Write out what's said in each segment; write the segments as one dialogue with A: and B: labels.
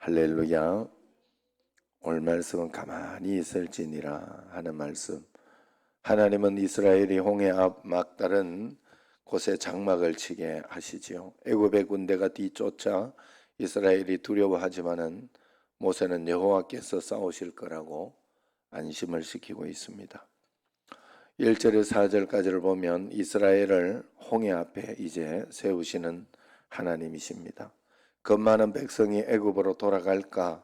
A: 할렐루야. 오늘 말씀은 가만히 있을지니라 하는 말씀. 하나님은 이스라엘이 홍해 앞 막다른 곳에 장막을 치게 하시지요. 애굽의 군대가 뒤쫓아 이스라엘이 두려워하지만은 모세는 여호와께서 싸우실 거라고 안심을 시키고 있습니다. 1절에서 4절까지를 보면 이스라엘을 홍해 앞에 이제 세우시는 하나님이십니다. 겁 많은 백성이 애굽으로 돌아갈까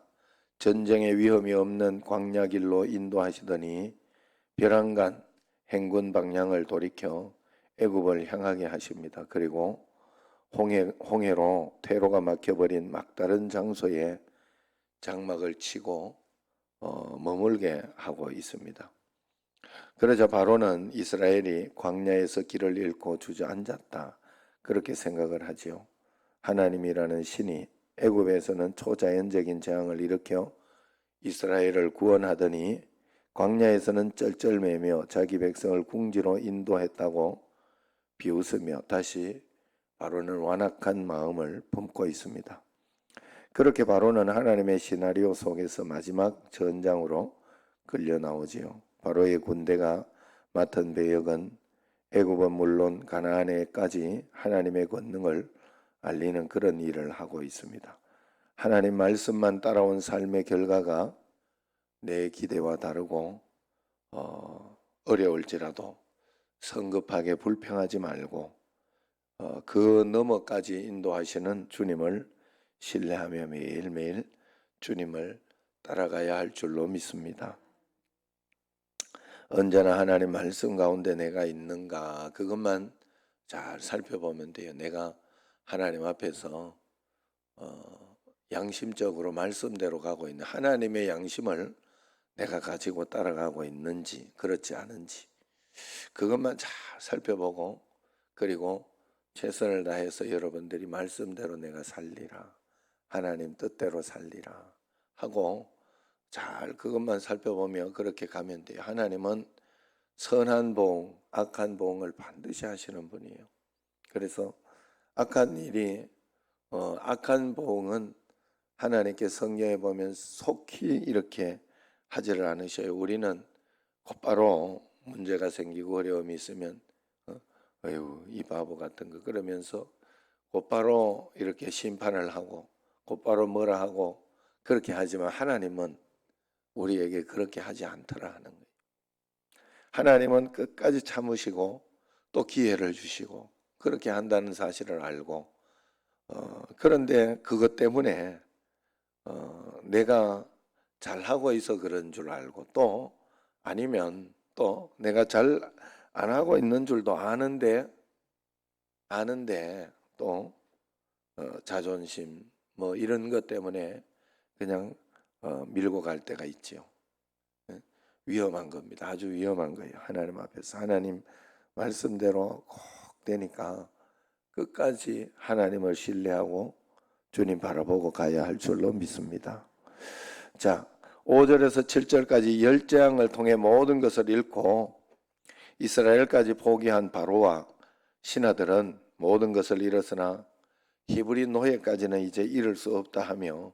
A: 전쟁의 위험이 없는 광야길로 인도하시더니 벼랑간 행군 방향을 돌이켜 애굽을 향하게 하십니다. 그리고 홍해로 퇴로가 막혀버린 막다른 장소에 장막을 치고 머물게 하고 있습니다. 그러자 바로는 이스라엘이 광야에서 길을 잃고 주저앉았다, 그렇게 생각을 하지요. 하나님이라는 신이 애굽에서는 초자연적인 재앙을 일으켜 이스라엘을 구원하더니 광야에서는 쩔쩔매며 자기 백성을 궁지로 인도했다고 비웃으며 다시 바로는 완악한 마음을 품고 있습니다. 그렇게 바로는 하나님의 시나리오 속에서 마지막 전장으로 끌려 나오지요. 바로의 군대가 맡은 배역은 애굽은 물론 가나안에까지 하나님의 권능을 알리는 그런 일을 하고 있습니다. 하나님 말씀만 따라온 삶의 결과가 내 기대와 다르고 어려울지라도 성급하게 불평하지 말고 그 너머까지 인도하시는 주님을 신뢰하며 매일매일 주님을 따라가야 할 줄로 믿습니다. 언제나 하나님 말씀 가운데 내가 있는가, 그것만 잘 살펴보면 돼요. 내가 하나님 앞에서 양심적으로 말씀대로 가고 있는 하나님의 양심을 내가 가지고 따라가고 있는지 그렇지 않은지 그것만 잘 살펴보고, 그리고 최선을 다해서 여러분들이 말씀대로 내가 살리라, 하나님 뜻대로 살리라 하고 잘 그것만 살펴보며 그렇게 가면 돼요. 하나님은 선한 보응, 악한 보응을 반드시 하시는 분이에요. 그래서 악한 일이 악한 보응은 하나님께 성경에 보면 속히 이렇게 하지를 않으셔요. 우리는 곧바로 문제가 생기고 어려움이 있으면 어휴 이 바보 같은 거 그러면서 곧바로 이렇게 심판을 하고 곧바로 뭐라 하고 그렇게 하지만 하나님은 우리에게 그렇게 하지 않더라 하는 거예요. 하나님은 끝까지 참으시고 또 기회를 주시고 그렇게 한다는 사실을 알고 그런데 그것 때문에 내가 잘하고 있어 그런 줄 알고 또 아니면 또 내가 잘 안 하고 있는 줄도 아는데 또 자존심 뭐 이런 것 때문에 그냥 밀고 갈 때가 있죠. 위험한 겁니다. 아주 위험한 거예요. 하나님 앞에서 하나님 말씀대로 꼭 되니까 끝까지 하나님을 신뢰하고 주님 바라보고 가야 할 줄로 믿습니다. 자, 5절에서 7절까지 10재앙을 통해 모든 것을 잃고 이스라엘까지 포기한 바로와 신하들은 모든 것을 잃었으나 히브리 노예까지는 이제 잃을 수 없다 하며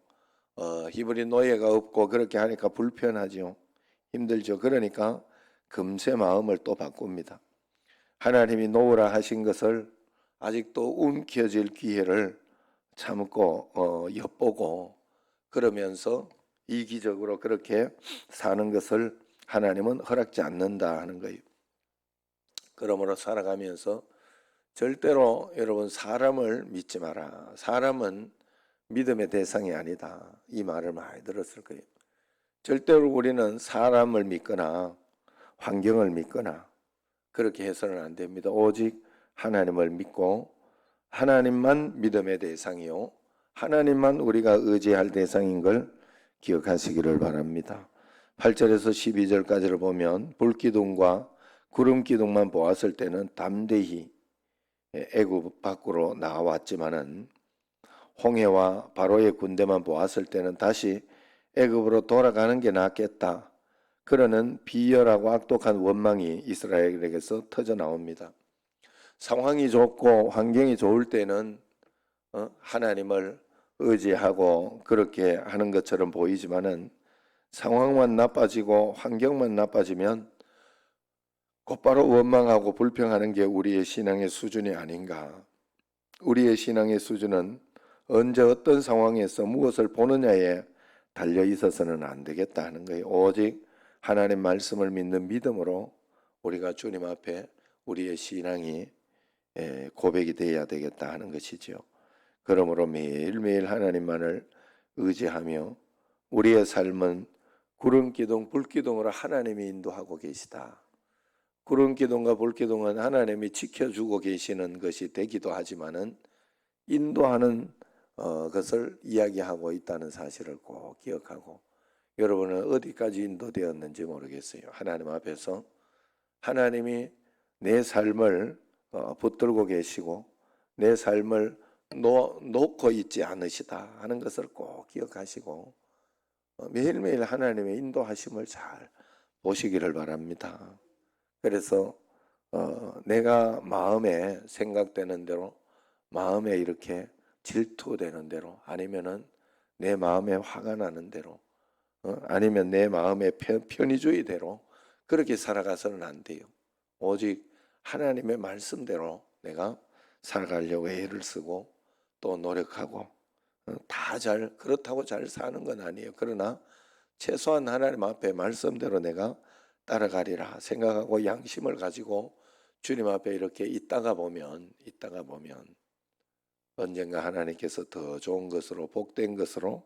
A: 히브리 노예가 없고 그렇게 하니까 불편하죠. 힘들죠. 그러니까 금세 마음을 또 바꿉니다. 하나님이 놓으라 하신 것을 아직도 움켜쥘 기회를 참고 엿보고 그러면서 이기적으로 그렇게 사는 것을 하나님은 허락지 않는다 하는 거예요. 그러므로 살아가면서 절대로 여러분 사람을 믿지 마라. 사람은 믿음의 대상이 아니다. 이 말을 많이 들었을 거예요. 절대로 우리는 사람을 믿거나 환경을 믿거나 그렇게 해서는 안 됩니다. 오직 하나님을 믿고 하나님만 믿음의 대상이요 하나님만 우리가 의지할 대상인 걸 기억하시기를 바랍니다. 8절에서 12절까지를 보면 불기둥과 구름기둥만 보았을 때는 담대히 애굽 밖으로 나왔지만은 홍해와 바로의 군대만 보았을 때는 다시 애굽으로 돌아가는 게 낫겠다, 그러는 비열하고 악독한 원망이 이스라엘에게서 터져 나옵니다. 상황이 좋고 환경이 좋을 때는 하나님을 의지하고 그렇게 하는 것처럼 보이지만은 상황만 나빠지고 환경만 나빠지면 곧바로 원망하고 불평하는 게 우리의 신앙의 수준이 아닌가. 우리의 신앙의 수준은 언제 어떤 상황에서 무엇을 보느냐에 달려 있어서는 안 되겠다 하는 거예요. 오직 하나님 말씀을 믿는 믿음으로 우리가 주님 앞에 우리의 신앙이 고백이 되어야 되겠다 하는 것이죠. 그러므로 매일매일 하나님만을 의지하며 우리의 삶은 구름기둥, 불기둥으로 하나님이 인도하고 계시다. 구름기둥과 불기둥은 하나님이 지켜주고 계시는 것이 되기도 하지만은 인도하는 것을 이야기하고 있다는 사실을 꼭 기억하고 여러분은 어디까지 인도되었는지 모르겠어요. 하나님 앞에서 하나님이 내 삶을 붙들고 계시고 내 삶을 놓고 있지 않으시다 하는 것을 꼭 기억하시고 매일매일 하나님의 인도하심을 잘 보시기를 바랍니다. 그래서 내가 마음에 생각되는 대로 마음에 이렇게 질투되는 대로 아니면은 내 마음에 화가 나는 대로 아니면 내 마음의 편의주의대로 그렇게 살아가서는 안 돼요. 오직 하나님의 말씀대로 내가 살아가려고 애를 쓰고 또 노력하고 다 그렇다고 잘 사는 건 아니에요. 그러나 최소한 하나님 앞에 말씀대로 내가 따라가리라 생각하고 양심을 가지고 주님 앞에 이렇게 있다가 보면 언젠가 하나님께서 더 좋은 것으로 복된 것으로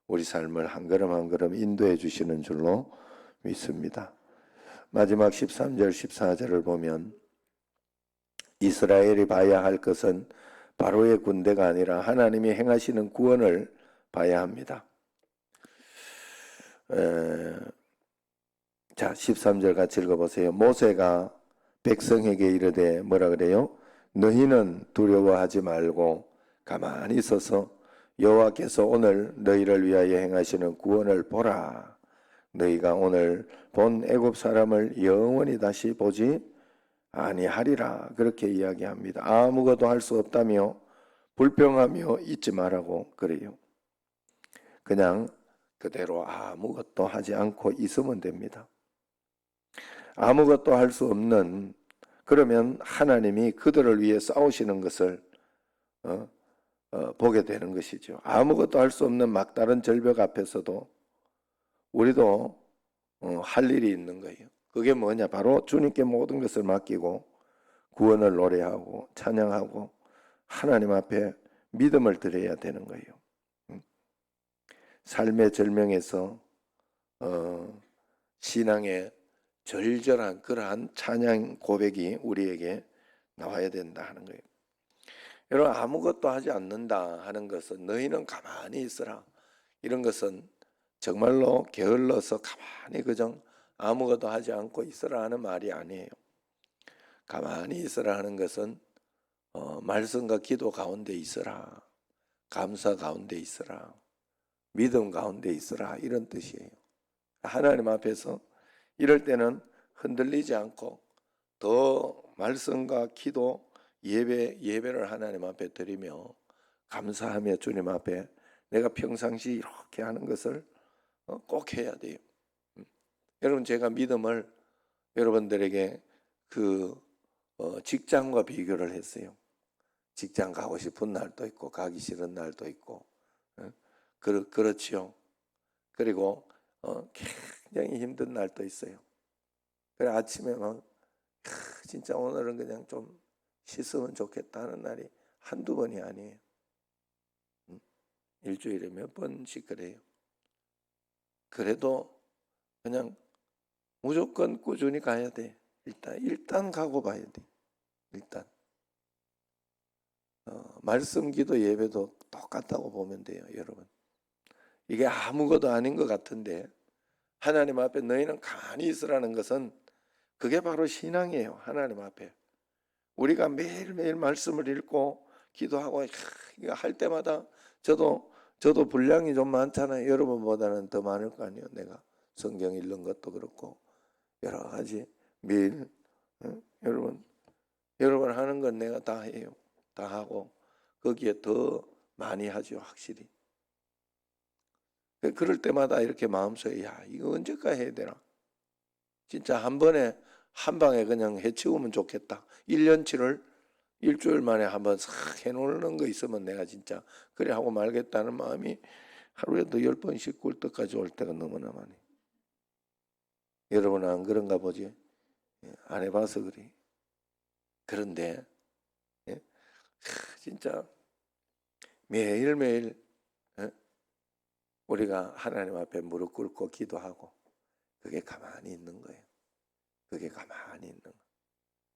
A: 우리 삶을 한 걸음 한 걸음 인도해 주시는 줄로 믿습니다. 마지막 13절 14절을 보면 이스라엘이 봐야 할 것은 바로의 군대가 아니라 하나님이 행하시는 구원을 봐야 합니다. 자, 13절 같이 읽어보세요. 모세가 백성에게 이르되 뭐라 그래요? 너희는 두려워하지 말고 가만히 있어서 여호와께서 오늘 너희를 위하여 행하시는 구원을 보라. 너희가 오늘 본 애굽 사람을 영원히 다시 보지 아니하리라. 그렇게 이야기합니다. 아무것도 할 수 없다며 불평하며 있지 말라고 그래요. 그냥 그대로 아무것도 하지 않고 있으면 됩니다. 아무것도 할 수 없는 그러면 하나님이 그들을 위해 싸우시는 것을 보게 되는 것이죠. 아무것도 할 수 없는 막다른 절벽 앞에서도 우리도 할 일이 있는 거예요. 그게 뭐냐? 바로 주님께 모든 것을 맡기고 구원을 노래하고 찬양하고 하나님 앞에 믿음을 드려야 되는 거예요. 삶의 절명에서 신앙의 절절한 그러한 찬양 고백이 우리에게 나와야 된다 하는 거예요. 여러분 아무것도 하지 않는다 하는 것은 너희는 가만히 있으라 이런 것은 정말로 게을러서 가만히 그정 아무것도 하지 않고 있으라 하는 말이 아니에요. 가만히 있으라 하는 것은 말씀과 기도 가운데 있으라, 감사 가운데 있으라, 믿음 가운데 있으라 이런 뜻이에요. 하나님 앞에서 이럴 때는 흔들리지 않고 더 말씀과 기도 예배를 하나님 앞에 드리며 감사하며 주님 앞에 내가 평상시 이렇게 하는 것을 꼭 해야 돼요. 여러분 제가 믿음을 여러분들에게 직장과 비교를 했어요. 직장 가고 싶은 날도 있고 가기 싫은 날도 있고 그렇지요. 그리고 굉장히 힘든 날도 있어요. 그래 아침에 진짜 오늘은 그냥 좀 씻으면 좋겠다 하는 날이 한두 번이 아니에요. 일주일에 몇 번씩 그래요. 그래도 그냥 무조건 꾸준히 가야 돼. 일단 가고 봐야 돼. 일단 말씀 기도 예배도 똑같다고 보면 돼요, 여러분. 이게 아무것도 아닌 것 같은데 하나님 앞에 너희는 가만히 있으라는 것은 그게 바로 신앙이에요. 하나님 앞에 우리가 매일매일 말씀을 읽고 기도하고 이거 할 때마다 저도 분량이 좀 많잖아요. 여러분보다는 더 많을 거 아니에요. 내가 성경 읽는 것도 그렇고 여러 가지 매일 여러분 하는 건 내가 다 해요. 다 하고 거기에 더 많이 하죠, 확실히. 그럴 때마다 이렇게 마음속에 야, 이거 언제까지 해야 되나? 진짜 한 번에 한 방에 그냥 해치우면 좋겠다. 1년치를 일주일 만에 한번 싹 해놓는 거 있으면 내가 진짜 그래 하고 말겠다는 마음이 하루에도 10번씩 꿀떡까지 올 때가 너무나 많이. 여러분은 안 그런가 보지? 안 해봐서 그래. 그런데 진짜 매일매일 우리가 하나님 앞에 무릎 꿇고 기도하고 그게 가만히 있는 거예요. 그게 가만히 있는 거예요.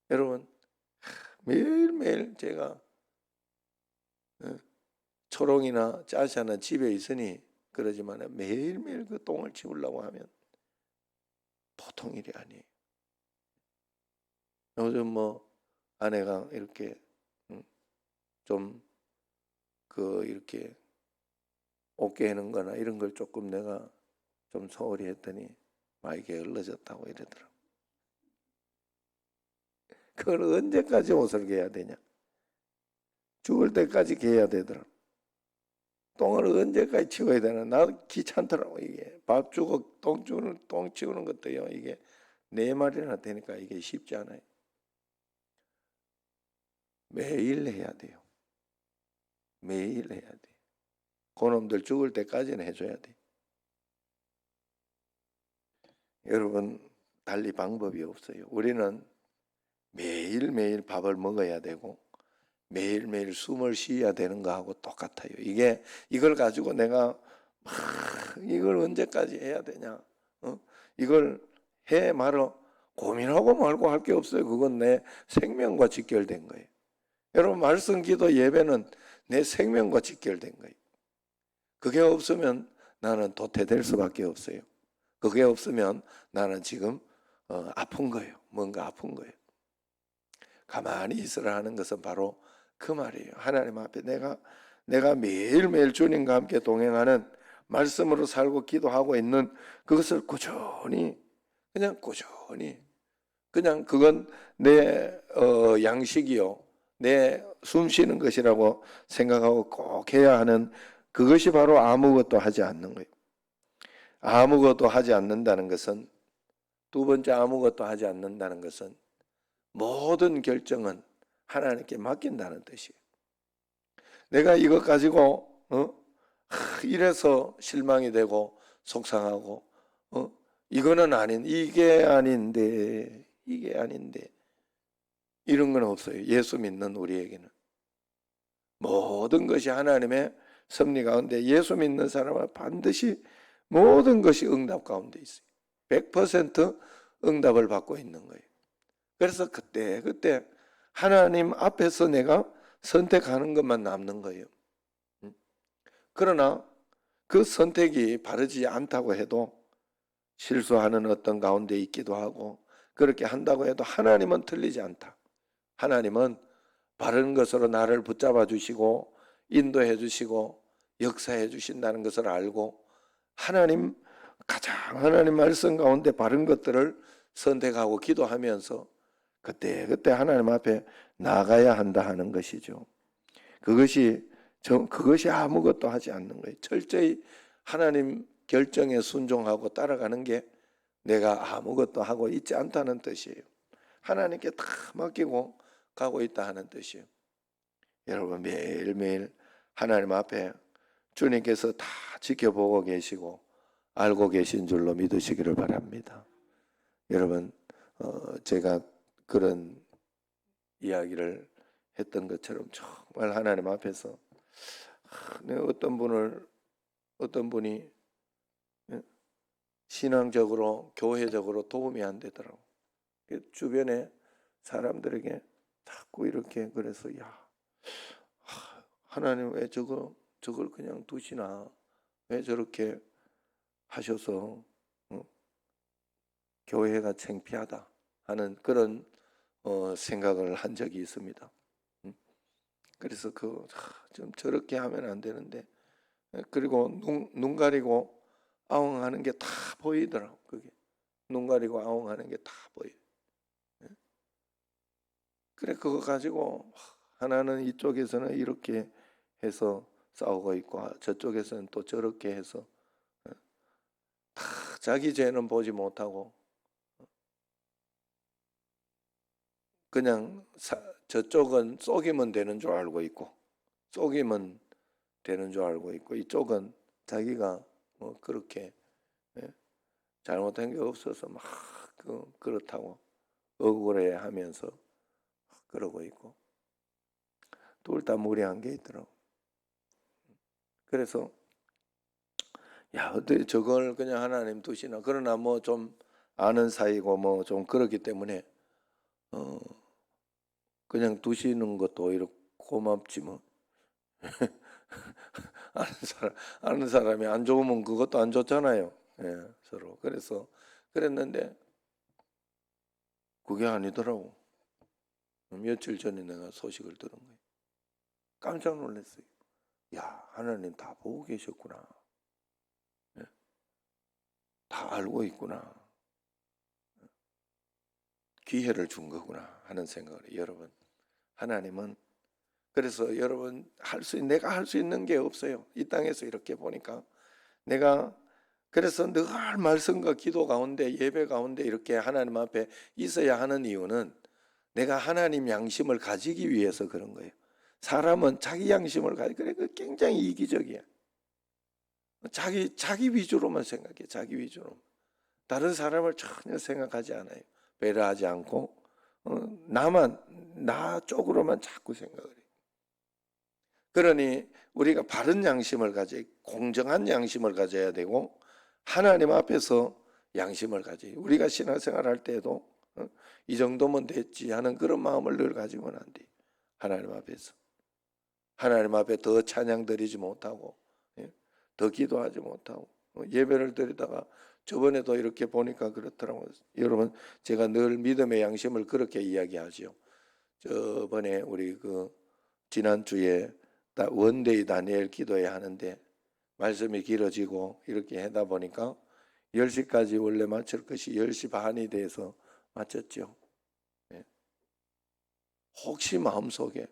A: 여러분 매일매일 제가 초롱이나 짜샤는 집에 있으니 그러지만 매일매일 그 똥을 치우려고 하면 보통 일이 아니에요. 요즘 뭐 아내가 이렇게 좀 이렇게 옷 개는 거나 이런 걸 조금 내가 좀 소홀히 했더니 막 이게 얼러졌다고 이러더라고. 그걸 언제까지 옷을 개야 되냐? 죽을 때까지 개야 되더라고. 똥을 언제까지 치워야 되나? 나도 귀찮더라고 이게. 밥 주고 똥 치우는 것도요. 이게 4마리나 되니까 이게 쉽지 않아요. 매일 해야 돼요. 매일 해야 돼. 그놈들 죽을 때까지는 해줘야 돼. 여러분 달리 방법이 없어요. 우리는 매일매일 밥을 먹어야 되고 매일매일 숨을 쉬어야 되는 거하고 똑같아요. 이걸 가지고 내가 이걸 언제까지 해야 되냐? 이걸 해 말어 고민하고 말고 할 게 없어요. 그건 내 생명과 직결된 거예요. 여러분 말씀, 기도, 예배는 내 생명과 직결된 거예요. 그게 없으면 나는 도태될 수밖에 없어요. 그게 없으면 나는 지금 아픈 거예요. 뭔가 아픈 거예요. 가만히 있으라 하는 것은 바로 그 말이에요. 하나님 앞에 내가 매일매일 주님과 함께 동행하는 말씀으로 살고 기도하고 있는 그것을 꾸준히 그냥 그건 내 양식이요. 내 숨쉬는 것이라고 생각하고 꼭 해야 하는 그것이 바로 아무것도 하지 않는 거예요. 아무것도 하지 않는다는 것은 두 번째 아무것도 하지 않는다는 것은 모든 결정은 하나님께 맡긴다는 뜻이에요. 내가 이것 가지고 이래서 실망이 되고 속상하고 이거는 이게 아닌데 이런 건 없어요. 예수 믿는 우리에게는 모든 것이 하나님의 섭리 가운데 예수 믿는 사람은 반드시 모든 것이 응답 가운데 있어요. 100% 응답을 받고 있는 거예요. 그래서 그때 하나님 앞에서 내가 선택하는 것만 남는 거예요. 그러나 그 선택이 바르지 않다고 해도 실수하는 어떤 가운데 있기도 하고 그렇게 한다고 해도 하나님은 틀리지 않다. 하나님은 바른 것으로 나를 붙잡아 주시고 인도해 주시고 역사해 주신다는 것을 알고 하나님 말씀 가운데 바른 것들을 선택하고 기도하면서 그때 하나님 앞에 나가야 한다 하는 것이죠. 그것이 아무것도 하지 않는 거예요. 철저히 하나님 결정에 순종하고 따라가는 게 내가 아무것도 하고 있지 않다는 뜻이에요. 하나님께 다 맡기고 가고 있다 하는 뜻이에요. 여러분 매일매일 하나님 앞에 주님께서 다 지켜보고 계시고 알고 계신 줄로 믿으시기를 바랍니다. 여러분 제가 그런 이야기를 했던 것처럼 정말 하나님 앞에서 어떤 분이 신앙적으로 교회적으로 도움이 안 되더라고. 주변에 사람들에게 자꾸 이렇게 그래서 하나님 왜 저걸 그냥 두시나, 왜 저렇게 하셔서 교회가 창피하다 하는 그런 생각을 한 적이 있습니다. 그래서 좀 저렇게 하면 안 되는데 그리고 눈 가리고 아웅하는 게 다 보이더라고. 그게 눈 가리고 아웅하는 게 다 보여. 그래 그거 가지고 하나는 이쪽에서는 이렇게 해서 싸우고 있고 저쪽에서는 또 저렇게 해서 다 자기 죄는 보지 못하고 그냥 저쪽은 속이면 되는 줄 알고 있고 속이면 되는 줄 알고 있고 이쪽은 자기가 뭐 그렇게 잘못한 게 없어서 막 그렇다고 억울해하면서 그러고 있고 둘 다 무리한 게 있더라고. 그래서 어떻게 저걸 그냥 하나님 두시나. 그러나 뭐 좀 아는 사이고 뭐 좀 그렇기 때문에 그냥 두시는 것도 오히려 고맙지 뭐. 아는 사람이 안 좋으면 그것도 안 좋잖아요. 서로. 그래서 그랬는데 그게 아니더라고. 며칠 전에 내가 소식을 들은 거예요. 깜짝 놀랐어요. 야, 하나님 다 보고 계셨구나. 다 알고 있구나. 기회를 준 거구나 하는 생각을 해요. 여러분, 하나님은 그래서 여러분 내가 할 수 있는 게 없어요. 이 땅에서 이렇게 보니까 내가 그래서 늘 말씀과 기도 가운데 예배 가운데 이렇게 하나님 앞에 있어야 하는 이유는 내가 하나님 양심을 가지기 위해서 그런 거예요. 사람은 자기 양심을 그래 그 굉장히 이기적이야. 자기 위주로만 생각해. 자기 위주로. 다른 사람을 전혀 생각하지 않아요. 배려하지 않고 나 쪽으로만 자꾸 생각을 해요. 그러니 우리가 바른 양심을 가져야 공정한 양심을 가져야 되고 하나님 앞에서 양심을 가져야 돼요. 우리가 신앙생활 할 때도 이 정도면 됐지 하는 그런 마음을 늘 가지고는 안 돼요. 하나님 앞에서. 하나님 앞에 더 찬양 드리지 못하고 더 기도하지 못하고 예배를 드리다가 저번에도 이렇게 보니까 그렇더라고요. 여러분 제가 늘 믿음의 양심을 그렇게 이야기하죠. 저번에 우리 지난주에 원데이 다니엘 기도해야 하는데 말씀이 길어지고 이렇게 하다 보니까 10시까지 원래 마칠 것이 10시 반이 돼서 마쳤죠. 혹시 마음속에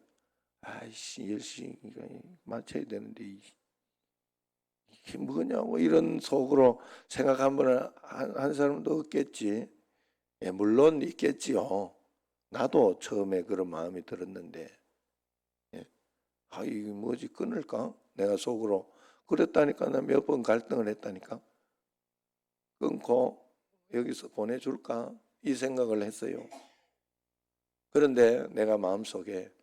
A: 아이씨 10시가 마쳐야 되는데 이게 뭐냐고 이런 속으로 생각하면 한 사람도 없겠지. 물론 있겠지요. 나도 처음에 그런 마음이 들었는데 이게 뭐지 끊을까? 내가 속으로 그랬다니까. 나 몇 번 갈등을 했다니까. 끊고 여기서 보내줄까? 이 생각을 했어요. 그런데 내가 마음속에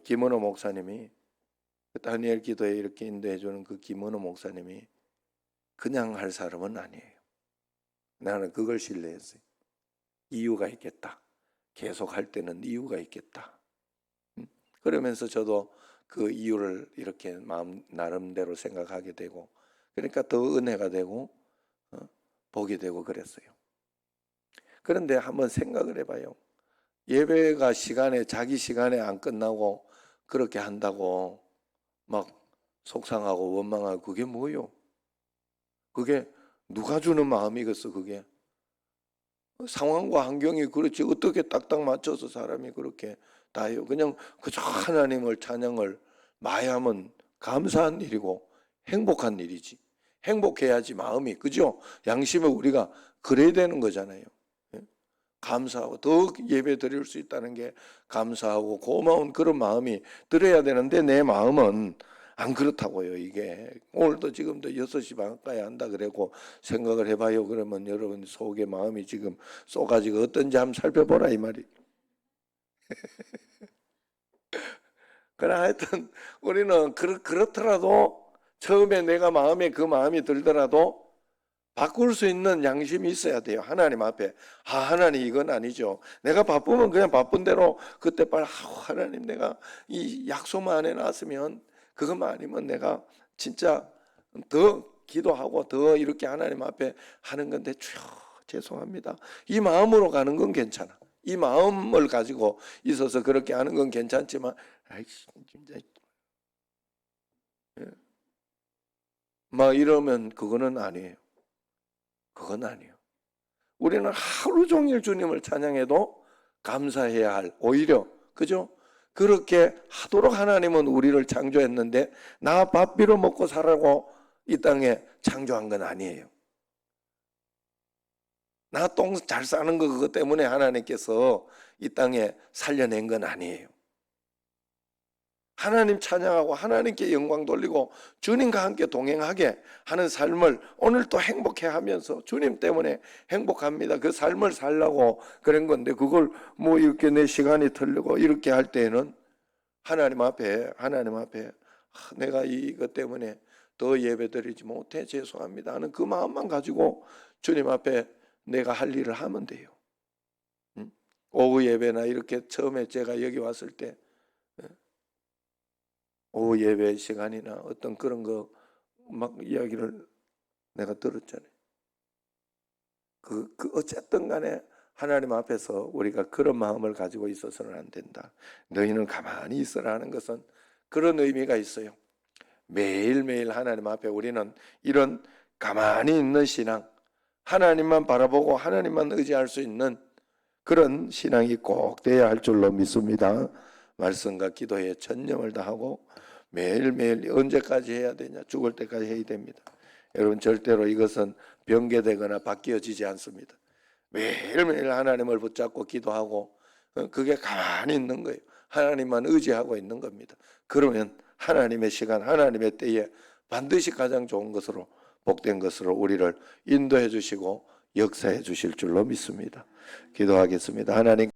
A: 김은호 목사님이 다니엘 기도에 이렇게 인도해주는 김은호 목사님이 그냥 할 사람은 아니에요. 나는 그걸 신뢰했어요. 이유가 있겠다. 계속 할 때는 이유가 있겠다. 그러면서 저도 그 이유를 이렇게 마음 나름대로 생각하게 되고 그러니까 더 은혜가 되고 보게 되고 그랬어요. 그런데 한번 생각을 해봐요. 예배가 자기 시간에 안 끝나고 그렇게 한다고 막 속상하고 원망하고 그게 뭐요? 그게 누가 주는 마음이겠어 그게? 상황과 환경이 그렇지 어떻게 딱딱 맞춰서 사람이 그렇게 다 해요. 그냥 그저 하나님을 찬양을 많이 하면 감사한 일이고 행복한 일이지. 행복해야지 마음이 그죠? 양심을 우리가 그래야 되는 거잖아요. 감사하고 더 예배 드릴 수 있다는 게 감사하고 고마운 그런 마음이 들어야 되는데 내 마음은 안 그렇다고요. 이게 오늘도 지금도 6시 반까지 한다 그래고 생각을 해봐요. 그러면 여러분 속에 마음이 지금 쏘가지고 어떤지 한번 살펴보라 이 말이. 그러나 하여튼 우리는 그렇더라도 처음에 내가 마음에 그 마음이 들더라도 바꿀 수 있는 양심이 있어야 돼요. 하나님 앞에. 하나님 이건 아니죠. 내가 바쁘면 그냥 바쁜 대로 그때 빨리 하나님 내가 이 약속만 안 해놨으면 그것만 아니면 내가 진짜 더 기도하고 더 이렇게 하나님 앞에 하는 건데 주여 죄송합니다. 이 마음으로 가는 건 괜찮아. 이 마음을 가지고 있어서 그렇게 하는 건 괜찮지만 아이씨 진짜 막 이러면 그거는 아니에요. 그건 아니에요. 우리는 하루 종일 주님을 찬양해도 감사해야 할 오히려 그죠? 그렇게 하도록 하나님은 우리를 창조했는데 나 밥 빌어 먹고 살라고 이 땅에 창조한 건 아니에요. 나 똥 잘 싸는 거 그것 때문에 하나님께서 이 땅에 살려낸 건 아니에요. 하나님 찬양하고 하나님께 영광 돌리고 주님과 함께 동행하게 하는 삶을 오늘 또 행복해 하면서 주님 때문에 행복합니다. 그 삶을 살라고 그런 건데 그걸 뭐 이렇게 내 시간이 틀리고 이렇게 할 때에는 하나님 앞에 내가 이것 때문에 더 예배드리지 못해 죄송합니다 하는 그 마음만 가지고 주님 앞에 내가 할 일을 하면 돼요. 오후 예배나 이렇게 처음에 제가 여기 왔을 때 오후 예배 시간이나 어떤 그런 거 막 이야기를 내가 들었잖아요. 그 어쨌든 간에 하나님 앞에서 우리가 그런 마음을 가지고 있어서는 안 된다. 너희는 가만히 있어라 하는 것은 그런 의미가 있어요. 매일매일 하나님 앞에 우리는 이런 가만히 있는 신앙, 하나님만 바라보고 하나님만 의지할 수 있는 그런 신앙이 꼭 돼야 할 줄로 믿습니다. 말씀과 기도에 전념을 다하고 매일매일 언제까지 해야 되냐? 죽을 때까지 해야 됩니다. 여러분 절대로 이것은 변개되거나 바뀌어지지 않습니다. 매일매일 하나님을 붙잡고 기도하고 그게 가만히 있는 거예요. 하나님만 의지하고 있는 겁니다. 그러면 하나님의 시간, 하나님의 때에 반드시 가장 좋은 것으로 복된 것으로 우리를 인도해 주시고 역사해 주실 줄로 믿습니다. 기도하겠습니다. 하나님